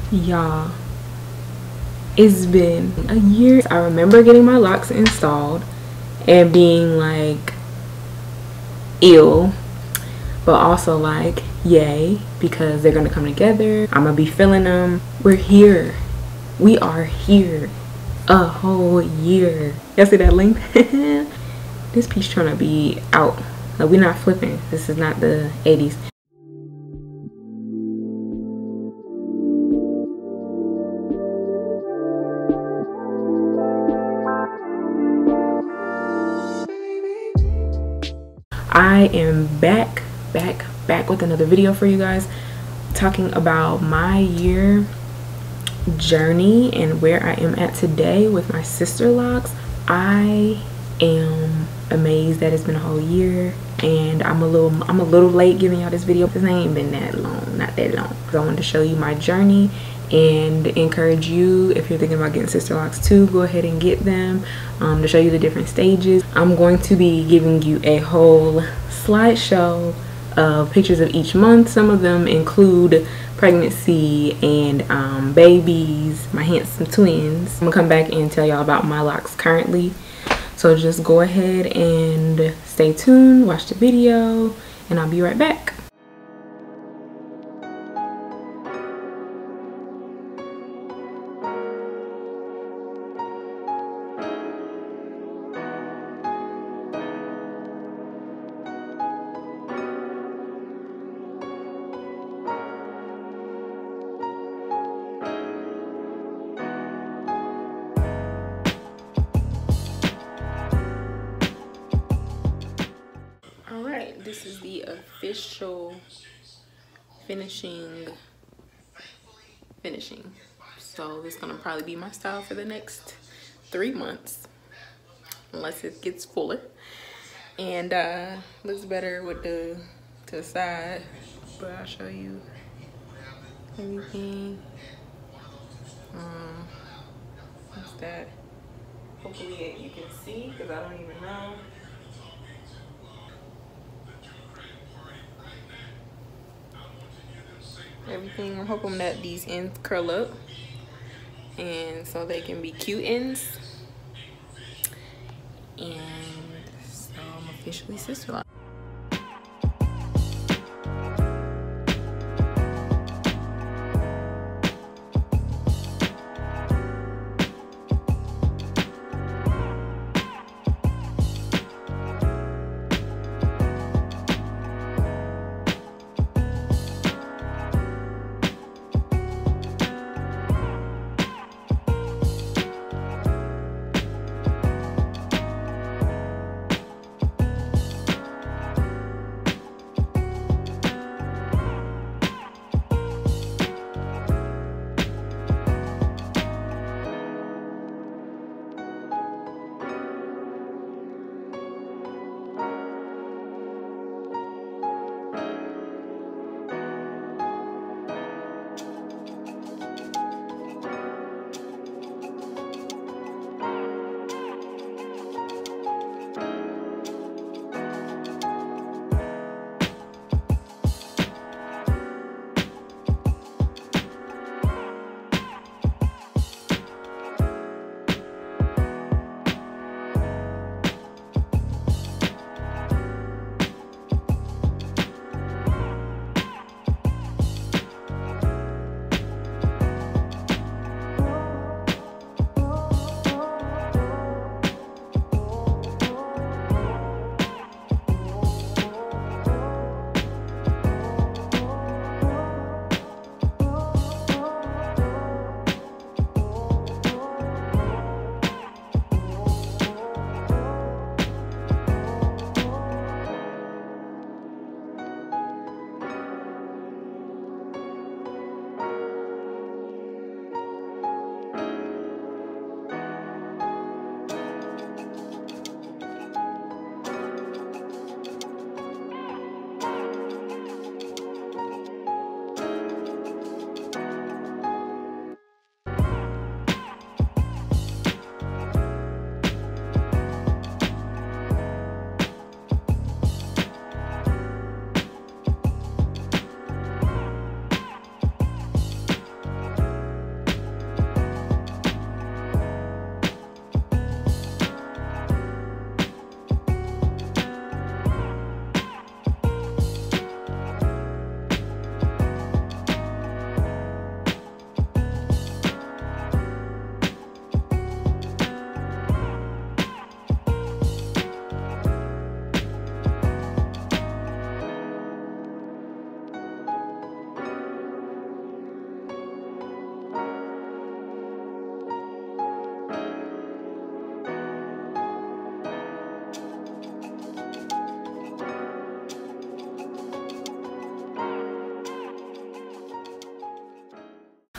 Y'all, it's been a year. I remember getting my locks installed and being like ill, but also like yay, because they're gonna come together. I'm gonna be feeling them. We're here. We are here. A whole year. Y'all see that link? This piece trying to be out. Like, we're not flipping. This is not the 80s. I am back with another video for you guys, talking about my year journey and where I am at today with my sister locks. I am amazed that it's been a whole year, and I'm a little late giving y'all this video because it ain't been that long, not that long, because I wanted to show you my journey and encourage you, if you're thinking about getting sister locks too, go ahead and get them, to show you the different stages. I'm going to be giving you a whole slideshow of pictures of each month. Some of them include pregnancy and babies, my handsome twins. I'm gonna come back and tell y'all about my locks currently, so just go ahead and stay tuned, watch the video, and I'll be right back. This is the official finishing. So it's gonna probably be my style for the next 3 months, unless it gets fuller and looks better with the to the side. But I'll show you everything. What's that? Hopefully you can see, because I don't even know. Everything. I'm hoping that these ends curl up, and so they can be cute ends. And so I'm officially sister locked.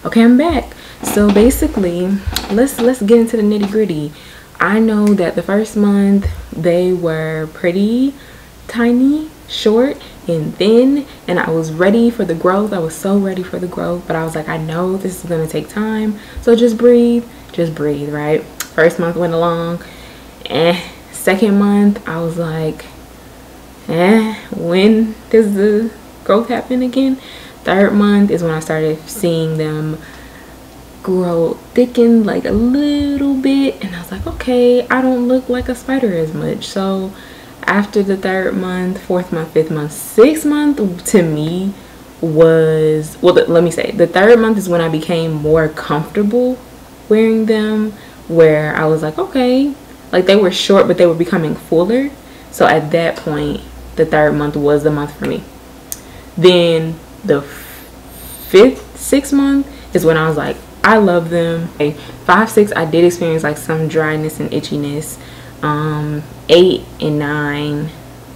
Okay, I'm back. So basically, let's get into the nitty-gritty. I know that the first month they were pretty tiny, short and thin, and I was ready for the growth. I was so ready for the growth, but I was like, I know this is gonna take time, so just breathe, right? First month went along, second month I was like, when does the growth happen again? Third month is when I started seeing them grow, thicken like a little bit, and I was like, okay, I don't look like a spider as much. So after the third month, fourth month, fifth month, sixth month to me was, well, let me say, the third month is when I became more comfortable wearing them, where I was like, okay, like they were short but they were becoming fuller. So at that point, the third month was the month for me. Then the fifth, sixth month is when I was like, I love them. Okay, 5, 6, I did experience like some dryness and itchiness. 8 and 9,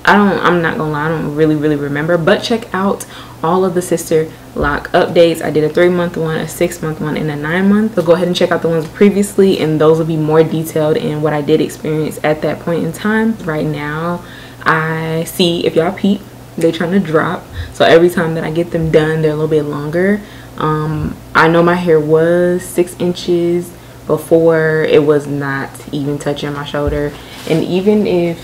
I'm not gonna lie, I don't really remember, but check out all of the Sisterlock updates. I did a 3-month one, a 6-month one, and a 9-month. So go ahead and check out the ones previously, and those will be more detailed in what I did experience at that point in time. Right now, I see, if y'all peep, they're trying to drop. So every time that I get them done, they're a little bit longer. I know my hair was 6 inches before. It was not even touching my shoulder, and even if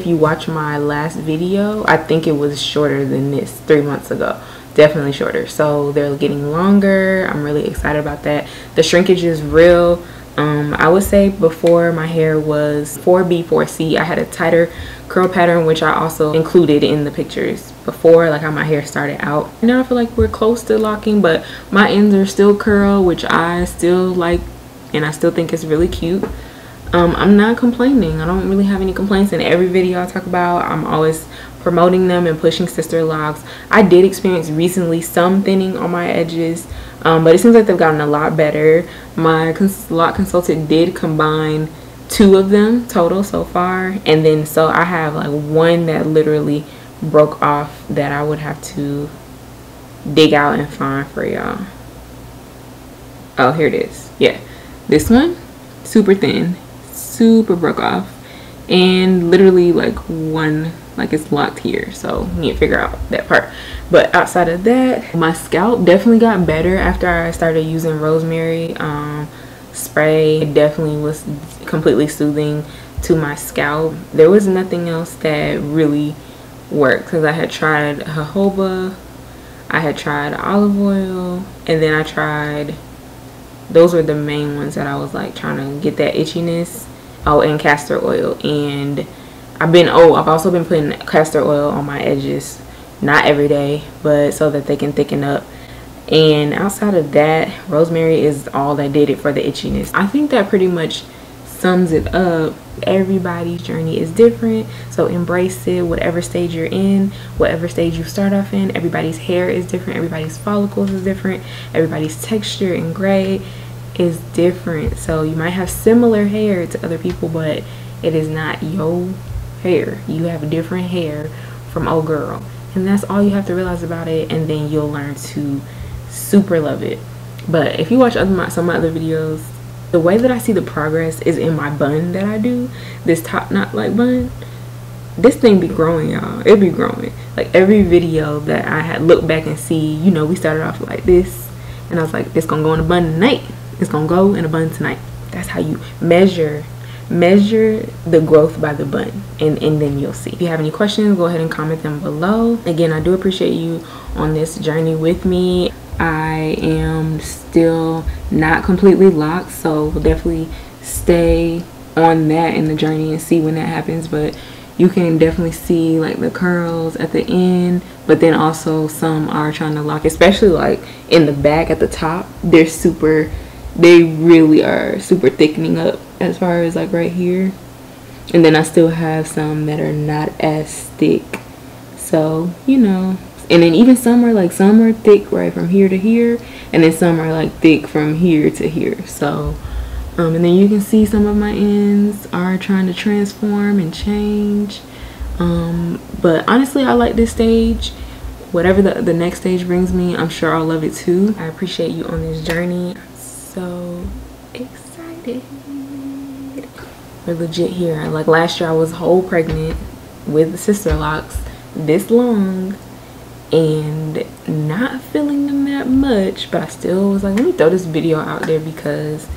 you watch my last video, I think it was shorter than this 3 months ago. Definitely shorter. So they're getting longer. I'm really excited about that. The shrinkage is real. I would say before my hair was 4B, 4C, I had a tighter curl pattern, which I also included in the pictures before, like how my hair started out. Now I feel like we're close to locking, but my ends are still curl, which I still like, and I still think it's really cute. I'm not complaining. I don't really have any complaints. In every video I talk about, I'm always promoting them and pushing Sisterlocks. I did experience recently some thinning on my edges, but it seems like they've gotten a lot better. My lock consultant did combine 2 of them total so far, and then so I have like one that literally broke off that I would have to dig out and find for y'all. Oh, here it is. Yeah, this one, super thin, super broke off, and literally like one, like it's locked here, so you need to figure out that part. But outside of that, my scalp definitely got better after I started using rosemary spray. It definitely was completely soothing to my scalp. There was nothing else that really worked, because I had tried jojoba, I had tried olive oil, and then I tried, those were the main ones that I was like trying to get that itchiness. Oh, and castor oil. And I've also been putting castor oil on my edges, not every day, but so that they can thicken up. And outside of that, rosemary is all that did it for the itchiness. I think that pretty much sums it up. Everybody's journey is different, so embrace it. Whatever stage you're in, whatever stage you start off in, everybody's hair is different, everybody's follicles is different, everybody's texture and gray is different. So you might have similar hair to other people, but it is not your hair. You have different hair from old girl, and that's all you have to realize about it, and then you'll learn to super love it. But if you watch some of my other videos, the way that I see the progress is in my bun that I do, this top knot like bun. This thing be growing, y'all. It be growing. Like every video that I had looked back and see, you know, we started off like this, and I was like, this gonna go in a bun tonight. It's gonna go in a bun tonight. That's how you measure the growth by the bun, and then you'll see. If you have any questions, go ahead and comment them below. Again, I do appreciate you on this journey with me. I am still not completely locked, so we'll definitely stay on that in the journey and see when that happens. But you can definitely see like the curls at the end, but then also some are trying to lock, especially like in the back at the top. They really are super thickening up as far as like right here, and then I still have some that are not as thick, so you know. And then even some are thick right from here to here, and then some are like thick from here to here. So and then you can see some of my ends are trying to transform and change, but honestly I like this stage. whatever the next stage brings me, I'm sure I'll love it too. I appreciate you on this journey. I'm so excited. We're legit here. Like last year I was whole pregnant with the Sisterlocks this long and not feeling them that much, but I still was like, let me throw this video out there because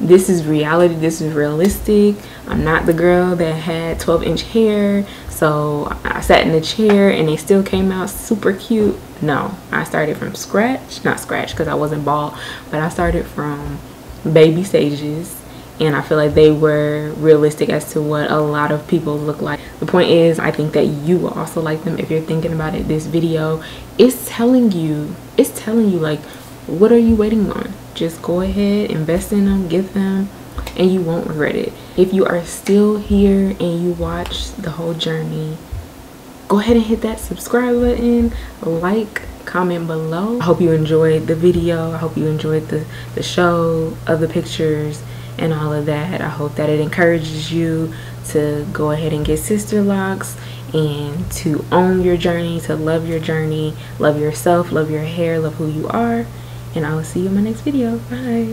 this is reality, this is realistic. I'm not the girl that had 12-inch hair, so I sat in the chair and they still came out super cute. No, I started from scratch, not scratch because I wasn't bald, but I started from baby stages, and I feel like they were realistic as to what a lot of people look like. The point is, I think that you will also like them if you're thinking about it. This video is telling you like, what are you waiting on? Just go ahead, invest in them, get them, and you won't regret it. If you are still here and you watched the whole journey, go ahead and hit that subscribe button, like, comment below. I hope you enjoyed the video. I hope you enjoyed the show of the pictures and all of that. I hope that it encourages you to go ahead and get Sisterlocks and to own your journey, to love your journey, love yourself, love your hair, love who you are. And I will see you in my next video. Bye.